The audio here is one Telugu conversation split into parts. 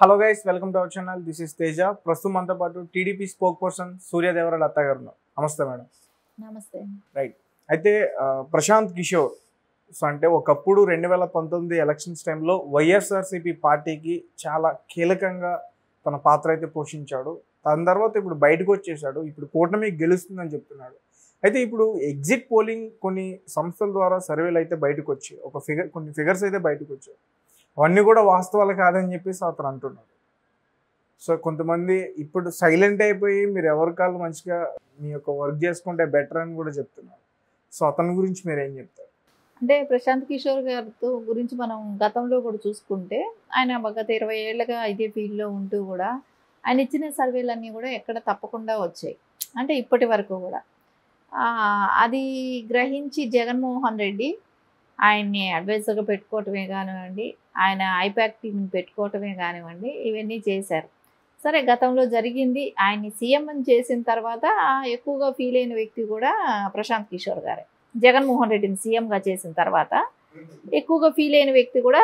Hello guys, welcome to our channel. This is Teja. ప్రస్తుతం మనతో పాటు టీడీపీ స్పోక్ పర్సన్ సూర్యదేవర లత గారు ఉన్నారు. నమస్తే మేడం. నమస్తే. రైట్. అయితే ప్రశాంత్ కిషోర్ అంటే ఒకప్పుడు 2019 ఎలక్షన్స్ టైంలో వైఎస్ఆర్సీపీ పార్టీకి చాలా కీలకంగా తన పాత్ర అయితే పోషించాడు. దాని తర్వాత ఇప్పుడు బయటకు వచ్చేసాడు. ఇప్పుడు కూటమి గెలుస్తుందని చెప్తున్నాడు. అయితే ఇప్పుడు ఎగ్జిట్ పోలింగ్ కొన్ని సంస్థల ద్వారా సర్వేలు అయితే బయటకు వచ్చాయి. కొన్ని ఫిగర్స్ అయితే బయటకు వచ్చాయి. అవన్నీ కూడా వాస్తవాలు కాదని చెప్పేసి అతను అంటున్నాడు. సో కొంతమంది ఇప్పుడు సైలెంట్ అయిపోయి మీరు ఎవరి కాళ్ళు మంచిగా మీ యొక్క వర్క్ చేసుకుంటే బెటర్ అని కూడా చెప్తున్నారు. సో అతని గురించి మీరు ఏం చెప్తారు? అంటే ప్రశాంత్ కిషోర్ గారితో గురించి మనం గతంలో కూడా చూసుకుంటే ఆయన గత 20 ఏళ్ళుగా ఇదే ఫీల్డ్లో ఉంటూ కూడా ఆయన ఇచ్చిన సర్వేలన్నీ కూడా ఎక్కడ తప్పకుండా వచ్చాయి. అంటే ఇప్పటి వరకు కూడా అది గ్రహించి జగన్మోహన్ రెడ్డి ఆయన్ని అడ్వైజర్గా పెట్టుకోవటమే కానివ్వండి, ఆయన ఐపాక్ టీంని పెట్టుకోవటమే కానివ్వండి, ఇవన్నీ చేశారు. సరే, గతంలో జరిగింది. ఆయన్ని సీఎం చేసిన తర్వాత ఎక్కువగా ఫీల్ అయిన వ్యక్తి కూడా ప్రశాంత్ కిషోర్ గారే. జగన్మోహన్ రెడ్డిని సీఎంగా చేసిన తర్వాత ఎక్కువగా ఫీల్ అయిన వ్యక్తి కూడా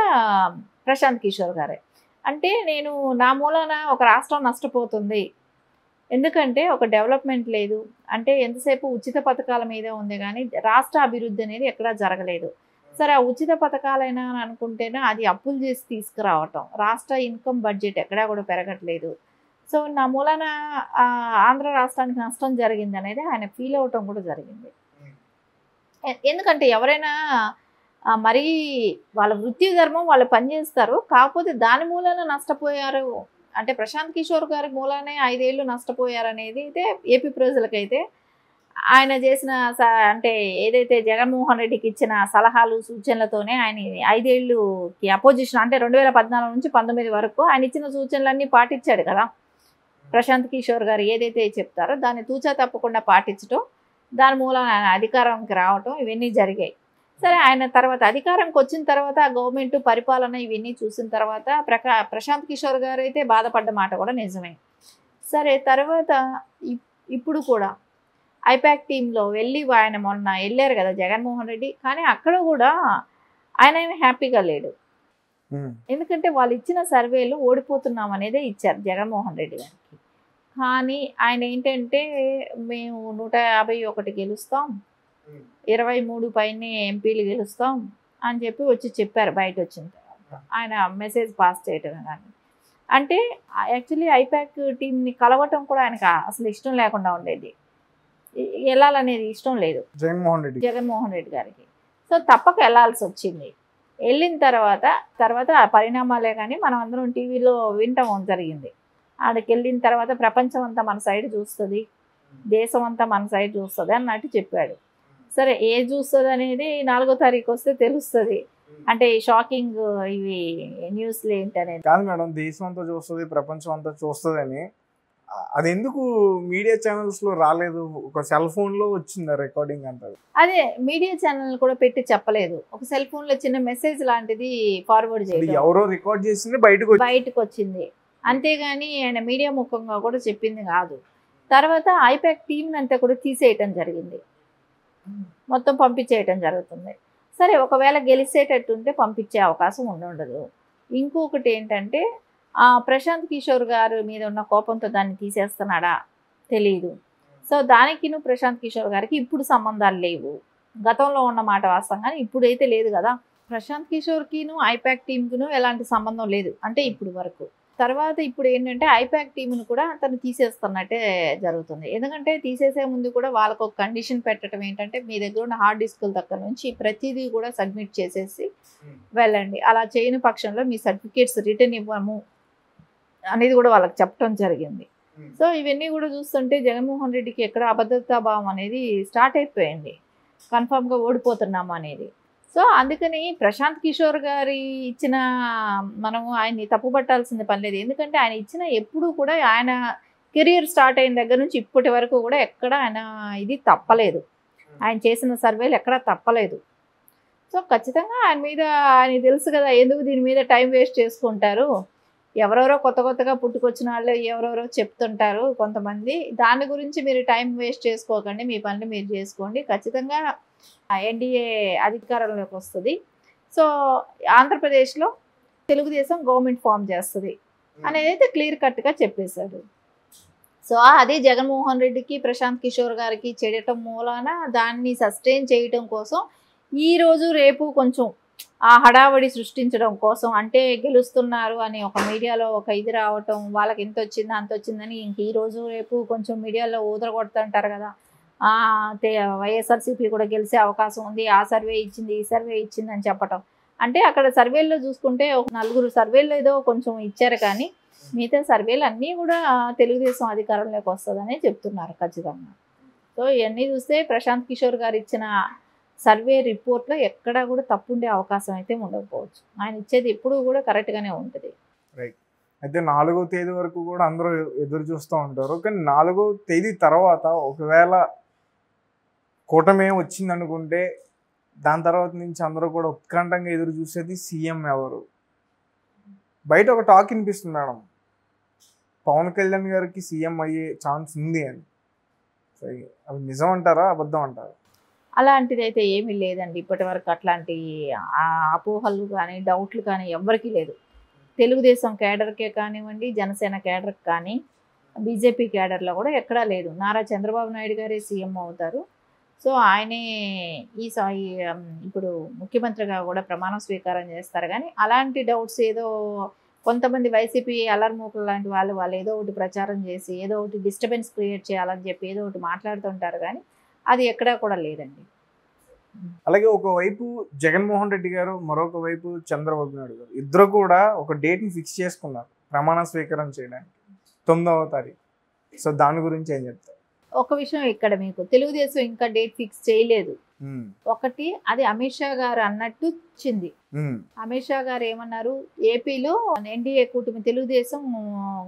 ప్రశాంత్ కిషోర్ గారే. అంటే నేను నా మూలాన ఒక రాష్ట్రం నష్టపోతుంది, ఎందుకంటే ఒక డెవలప్మెంట్ లేదు, అంటే ఎంతసేపు ఉచిత పథకాల మీద ఉంది కానీ రాష్ట్ర అభివృద్ధి అనేది ఎక్కడా జరగలేదు. సరే, ఆ ఉచిత పథకాలైనా అని అనుకుంటేనే అది అప్పులు చేసి తీసుకురావటం, రాష్ట్ర ఇన్కమ్ బడ్జెట్ ఎక్కడా కూడా పెరగట్లేదు. సో నా మూలాన ఆంధ్ర రాష్ట్రానికి నష్టం జరిగింది అనేది ఆయన ఫీల్ అవటం కూడా జరిగింది. ఎందుకంటే ఎవరైనా మరీ వాళ్ళ వృత్తి ధర్మం వాళ్ళు పనిచేస్తారు, కాకపోతే దాని మూలాన నష్టపోయారు అంటే ప్రశాంత్ కిషోర్ గారి మూలానే 5 ఏళ్ళు నష్టపోయారనేది అయితే ఏపీ ప్రజలకైతే ఆయన చేసిన అంటే ఏదైతే జగన్మోహన్ రెడ్డికి ఇచ్చిన సలహాలు సూచనలతోనే ఆయన 5 ఏళ్ళుకి అపోజిషన్ అంటే 2014 నుంచి 19 వరకు ఆయన ఇచ్చిన సూచనలన్నీ పాటించాడు కదా ప్రశాంత్ కిషోర్ గారు. ఏదైతే చెప్తారో దాన్ని తూచా తప్పకుండా పాటించడం, దాని మూలం ఆయన అధికారంకి రావటం, ఇవన్నీ జరిగాయి. సరే, ఆయన తర్వాత అధికారంకి వచ్చిన తర్వాత గవర్నమెంట్ పరిపాలన ఇవన్నీ చూసిన తర్వాత ప్రశాంత్ కిషోర్ గారు అయితే బాధపడ్డ మాట కూడా నిజమే. సరే, తర్వాత ఇప్పుడు కూడా ఐపాక్ టీంలో వెళ్ళి ఆయన మొన్న వెళ్ళారు కదా జగన్మోహన్ రెడ్డి, కానీ అక్కడ కూడా ఆయన ఏమి హ్యాపీగా లేడు. ఎందుకంటే వాళ్ళు ఇచ్చిన సర్వేలు ఓడిపోతున్నాం అనేదే ఇచ్చారు జగన్మోహన్ రెడ్డి గారికి. కానీ ఆయన ఏంటంటే మేము 151 గెలుస్తాం, 23 పైనే ఎంపీలు గెలుస్తాం అని చెప్పి వచ్చి చెప్పారు బయట వచ్చిన తర్వాత. ఆయన మెసేజ్ పాస్ చేయటం కానీ అంటే యాక్చువల్లీ ఐపాక్ టీంని కలవటం కూడా ఆయనకు అసలు ఇష్టం లేకుండా ఉండేది, వెళ్ళాలనేది ఇష్టం లేదు జగన్మోహన్ రెడ్డి గారికి. సో తప్పక వెళ్ళాల్సి వచ్చింది. వెళ్ళిన తర్వాత ఆ పరిణామాలే కానీ మనం అందరం టీవీలో వినటం జరిగింది. ఆడికి వెళ్ళిన తర్వాత ప్రపంచం అంతా మన సైడ్ చూస్తుంది, దేశం అంతా మన సైడ్ చూస్తుంది అన్నట్టు చెప్పాడు. సరే, ఏది చూస్తుంది అనేది 4వ తారీఖు వస్తే తెలుస్తుంది. అంటే షాకింగ్ ఇవి న్యూస్లు ఏంటనేది కాదు మేడం, దేశం అంతా చూస్తుంది, ప్రపంచం అంతా చూస్తుంది అని అది ఎందుకు మీడియా ఛానల్స్ లో రాలేదు? ఒక సెల్ ఫోన్ లో వచ్చింది రికార్డింగ్ అంటారు. అదే మీడియా ఛానల్ కూడా పెట్టి చెప్పలేదు. ఒక సెల్ ఫోన్ లో చిన్న మెసేజ్ లాంటిది ఫార్వర్డ్ చేయడం, ఎవరో రికార్డ్ చేసింది బయటకు వచ్చింది, అంతేగాని ఆయన మీడియా ముఖంగా కూడా చెప్పింది కాదు. తర్వాత ఐపాక్ టీం అంతా కూడా తీసేయటం జరిగింది, మొత్తం పంపించేయటం జరుగుతుంది. సరే, ఒకవేళ గెలిచేటట్టుంటే పంపించే అవకాశం ఉండదు. ఇంకొకటి ఏంటంటే ప్రశాంత్ కిషోర్ గారి మీద ఉన్న కోపంతో దాన్ని తీసేస్తున్నాడా తెలీదు. సో దానికిను ప్రశాంత్ కిషోర్ గారికి ఇప్పుడు సంబంధాలు లేవు. గతంలో ఉన్న మాట వాస్తవం, కానీ ఇప్పుడైతే లేదు కదా. ప్రశాంత్ కిషోర్కిను ఐపాక్ టీంకిను ఎలాంటి సంబంధం లేదు అంటే ఇప్పుడు వరకు. తర్వాత ఇప్పుడు ఏంటంటే ఐపాక్ టీంను కూడా అతను తీసేస్తున్నట్టే జరుగుతుంది. ఎందుకంటే తీసేసే ముందు కూడా వాళ్ళకు ఒక కండిషన్ పెట్టడం ఏంటంటే మీ దగ్గర ఉన్న హార్డ్ డిస్కుల దగ్గర నుంచి ప్రతిదీ కూడా సబ్మిట్ చేసేసి వెళ్ళండి, అలా చేయని పక్షంలో మీ సర్టిఫికేట్స్ రిటర్న్ ఇవ్వము అనేది కూడా వాళ్ళకి చెప్పడం జరిగింది. సో ఇవన్నీ కూడా చూస్తుంటే జగన్మోహన్ రెడ్డికి ఎక్కడ అభద్రతా భావం అనేది స్టార్ట్ అయిపోయింది, కన్ఫామ్గా ఓడిపోతున్నాము అనేది. సో అందుకని ప్రశాంత్ కిషోర్ గారి ఇచ్చిన మనము ఆయన్ని తప్పుపట్టాల్సిన పని లేదు. ఎందుకంటే ఆయన ఇచ్చిన ఎప్పుడూ కూడా ఆయన కెరియర్ స్టార్ట్ అయిన దగ్గర నుంచి ఇప్పటి వరకు కూడా ఎక్కడ ఆయన ఇది తప్పలేదు, ఆయన చేసిన సర్వేలు ఎక్కడా తప్పలేదు. సో ఖచ్చితంగా ఆయన మీద ఆయన తెలుసు కదా, ఎందుకు దీని మీద టైం వేస్ట్ చేసుకుంటారు, ఎవరెవరో కొత్తగా పుట్టుకొచ్చిన వాళ్ళు ఎవరెవరో చెప్తుంటారు కొంతమంది, దాని గురించి మీరు టైం వేస్ట్ చేసుకోకండి, మీ పనులు మీరు చేసుకోండి, ఖచ్చితంగా ఎన్డీఏ అధికారంలోకి వస్తుంది. సో ఆంధ్రప్రదేశ్లో తెలుగుదేశం గవర్నమెంట్ ఫామ్ చేస్తుంది, అనేది అయితే క్లియర్ కట్గా చెప్పేశాడు. సో అది జగన్మోహన్ రెడ్డికి ప్రశాంత్ కిషోర్ గారికి చెడటం మూలాన దాన్ని సస్టైన్ చేయటం కోసం ఈరోజు రేపు కొంచెం ఆ హడావడి సృష్టించడం కోసం, అంటే గెలుస్తున్నారు అని ఒక మీడియాలో ఒక ఇది రావటం, వాళ్ళకి ఇంత వచ్చింది అంత వచ్చిందని ఇంక ఈరోజు రేపు కొంచెం మీడియాలో ఊదరగొడుతుంటారు కదా, వైఎస్ఆర్సీపీ కూడా గెలిచే అవకాశం ఉంది, ఆ సర్వే ఇచ్చింది ఈ సర్వే ఇచ్చింది అని చెప్పటం. అంటే అక్కడ సర్వేల్లో చూసుకుంటే ఒక 4 సర్వేల్లో ఏదో కొంచెం ఇచ్చారు, కానీ మిగతా సర్వేలు అన్నీ కూడా తెలుగుదేశం అధికారంలోకి వస్తుందని చెప్తున్నారు ఖచ్చితంగా. సో ఇవన్నీ చూస్తే ప్రశాంత్ కిషోర్ గారు ఇచ్చిన సర్వే రిపోర్ట్లో ఎక్కడా కూడా తప్పుండే అవకాశం అయితే ఉండకపోవచ్చు. ఆయన ఇచ్చేది ఎప్పుడూ కూడా కరెక్ట్గానే ఉంటుంది. రైట్. అయితే 4వ తేదీ వరకు కూడా అందరూ ఎదురు చూస్తూ ఉంటారు. కానీ 4వ తేదీ తర్వాత ఒకవేళ కూటమి వచ్చింది అనుకుంటే దాని తర్వాత నుంచి అందరూ కూడా ఉత్కంఠంగా ఎదురు చూసేది సీఎం ఎవరు. బయట ఒక టాక్ వినిపిస్తుంది మేడం, పవన్ కళ్యాణ్ గారికి సీఎం అయ్యే ఛాన్స్ ఉంది అని. అవి నిజం అంటారా అబద్ధం అంటారా? అలాంటిది అయితే ఏమీ లేదండి. ఇప్పటి వరకు అట్లాంటి అపోహలు కానీ డౌట్లు కానీ ఎవ్వరికీ లేదు. తెలుగుదేశం క్యాడర్కే కానివ్వండి, జనసేన క్యాడర్కి కానీ, బీజేపీ క్యాడర్లో కూడా ఎక్కడా లేదు. నారా చంద్రబాబు నాయుడు గారే సీఎం అవుతారు. సో ఆయనే ఇప్పుడు ముఖ్యమంత్రిగా కూడా ప్రమాణ స్వీకారం చేస్తారు. కానీ అలాంటి డౌట్స్ ఏదో కొంతమంది వైసీపీ అల్లర్మూకలు లాంటి వాళ్ళు ఏదో ఒకటి ప్రచారం చేసి ఏదో ఒకటి డిస్టర్బెన్స్ క్రియేట్ చేయాలని చెప్పి ఏదో ఒకటి మాట్లాడుతుంటారు, కానీ అది ఎక్కడా కూడా లేదండి. అలాగే ఒకవైపు జగన్మోహన్ రెడ్డి గారు, మరొక వైపు చంద్రబాబు నాయుడు గారు ఇద్దరు కూడా ఒక డేట్ని ఫిక్స్ చేసుకున్నారు ప్రమాణ స్వీకారం చేయడానికి, 9వ తారీఖు. సో దాని గురించి ఏం చెప్తారు? ఒక విషయం ఇక్కడ మీకు తెలుగుదేశం ఇంకా డేట్ ఫిక్స్ చేయలేదు. ఒకటి అది అమిత్ షా గారు అన్నట్టు వచ్చింది. అమిత్ షా గారు ఏమన్నారు, ఏపీలో ఎన్డీఏ కూటమి తెలుగుదేశం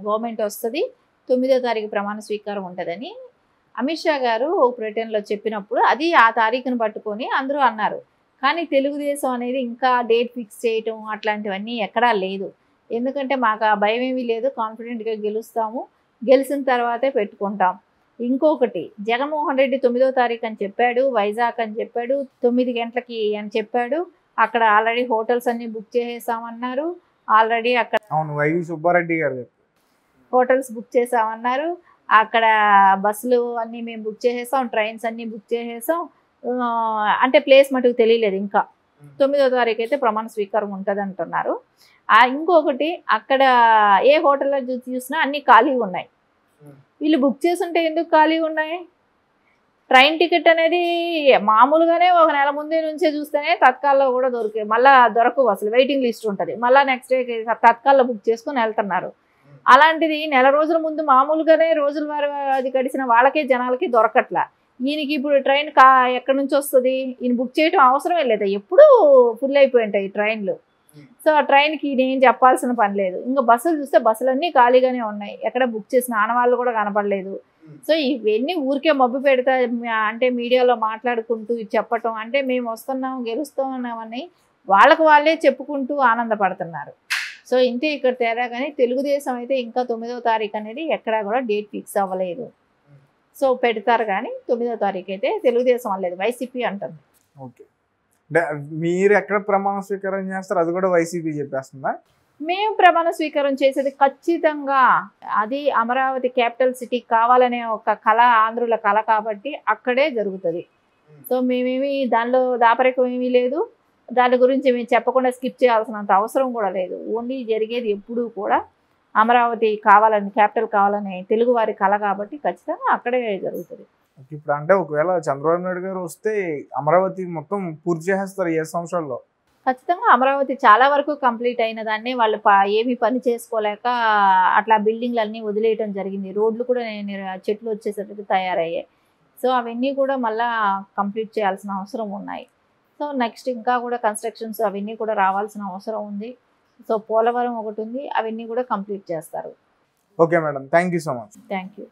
గవర్నమెంట్ వస్తుంది, 9వ తారీఖు ప్రమాణ స్వీకారం ఉంటుందని అమిత్ షా గారు బ్రిటన్లో చెప్పినప్పుడు అది ఆ తారీఖును పట్టుకొని అందరూ అన్నారు. కానీ తెలుగుదేశం అనేది ఇంకా డేట్ ఫిక్స్ చేయటం అట్లాంటివన్నీ ఎక్కడా లేదు. ఎందుకంటే మాకు ఆ భయం ఏమీ లేదు, కాన్ఫిడెంట్గా గెలుస్తాము, గెలిచిన తర్వాతే పెట్టుకుంటాం. ఇంకొకటి, జగన్మోహన్ రెడ్డి 9వ తారీఖు అని చెప్పాడు, వైజాగ్ అని చెప్పాడు, 9 గంటలకి అని చెప్పాడు. అక్కడ ఆల్రెడీ హోటల్స్ అన్నీ బుక్ చేసేసామన్నారు. ఆల్రెడీ అక్కడ వైవి సుబ్బారెడ్డి గారు హోటల్స్ బుక్ చేసామన్నారు. అక్కడ బస్సులు అన్నీ మేము బుక్ చేసేసాం, ట్రైన్స్ అన్నీ బుక్ చేసేసాం. అంటే ప్లేస్ మటుకు తెలియలేదు ఇంకా. 9వ తారీఖు అయితే ప్రమాణ స్వీకారం ఉంటుంది అంటున్నారు. ఇంకొకటి, అక్కడ ఏ హోటల్లో చూసినా అన్నీ ఖాళీగా ఉన్నాయి. వీళ్ళు బుక్ చేసుంటే ఎందుకు ఖాళీగా ఉన్నాయి? ట్రైన్ టికెట్ అనేది మామూలుగానే ఒక నెల ముందే నుంచే చూస్తేనే తత్కాల్లో కూడా మళ్ళీ దొరకవు, అసలు వెయిటింగ్ లిస్ట్ ఉంటుంది. మళ్ళీ నెక్స్ట్ డే తత్కాల్లో బుక్ చేసుకొని వెళ్తున్నారు. అలాంటిది నెల రోజుల ముందు మామూలుగానే రోజుల వారు అది గడిచిన వాళ్ళకే జనాలకి దొరకట్లా. ఈయనకి ఇప్పుడు ట్రైన్ ఎక్కడి నుంచి వస్తుంది? ఈయన బుక్ చేయడం అవసరమే లేదా, ఎప్పుడూ ఫుల్ అయిపోయి ఉంటాయి ట్రైన్లు. సో ఆ ట్రైన్కి ఈయన ఏం చెప్పాల్సిన పని లేదు. ఇంకా బస్సులు చూస్తే బస్సులన్నీ ఖాళీగానే ఉన్నాయి, ఎక్కడ బుక్ చేసిన ఆనవాళ్ళు కూడా కనపడలేదు. సో ఇవన్నీ ఊరికే మబ్బు పెడతా అంటే మీడియాలో మాట్లాడుకుంటూ చెప్పటం, అంటే మేము వస్తున్నాం గెలుస్తున్నామని వాళ్ళకు వాళ్ళే చెప్పుకుంటూ ఆనందపడుతున్నారు. సో ఇంతే ఇక్కడ తేడా. కానీ తెలుగుదేశం అయితే ఇంకా 9వ తారీఖు అనేది ఎక్కడా కూడా డేట్ ఫిక్స్ అవ్వలేదు. సో పెడతారు, కానీ 9వ తారీఖు అయితే తెలుగుదేశం అనలేదు, వైసీపీ అంటుంది. ఓకే, మీరు ఎక్కడ ప్రమాణ స్వీకారం చేస్తారు అది కూడా వైసీపీ చెప్పేస్తుందా? మేము ప్రమాణ స్వీకారం చేసేది ఖచ్చితంగా అది అమరావతి క్యాపిటల్ సిటీ కావాలనే ఒక కళ, ఆంధ్రుల కళ కాబట్టి అక్కడే జరుగుతుంది. సో మేమేమి దానిలో దాపరికం ఏమీ లేదు, దాని గురించి మేము చెప్పకుండా స్కిప్ చేయాల్సినంత అవసరం కూడా లేదు. ఓన్లీ జరిగేది ఎప్పుడూ కూడా అమరావతి కావాలని, క్యాపిటల్ కావాలని తెలుగు వారి కళ కాబట్టి ఖచ్చితంగా అక్కడే జరుగుతుంది. ఇప్పుడు అంటే ఒకవేళ చంద్రబాబు నాయుడు గారు వస్తే అమరావతి మొత్తం పూర్తి చేసేస్తారు 7 సంవత్సరాల్లో? ఖచ్చితంగా అమరావతి చాలా వరకు కంప్లీట్ అయిన దాన్ని వాళ్ళు ఏమీ పని చేసుకోలేక అట్లా బిల్డింగ్లు అన్నీ వదిలేయటం జరిగింది. రోడ్లు కూడా చెట్లు వచ్చేసరికి తయారయ్యాయి. సో అవన్నీ కూడా మళ్ళీ కంప్లీట్ చేయాల్సిన అవసరం ఉన్నాయి. సో నెక్స్ట్ ఇంకా కూడా కన్స్ట్రక్షన్స్ అవన్నీ కూడా రావాల్సిన అవసరం ఉంది. సో పోలవరం ఒకటి ఉంది, అవన్నీ కూడా కంప్లీట్ చేస్తారు. Okay madam, thank you so much. Thank you.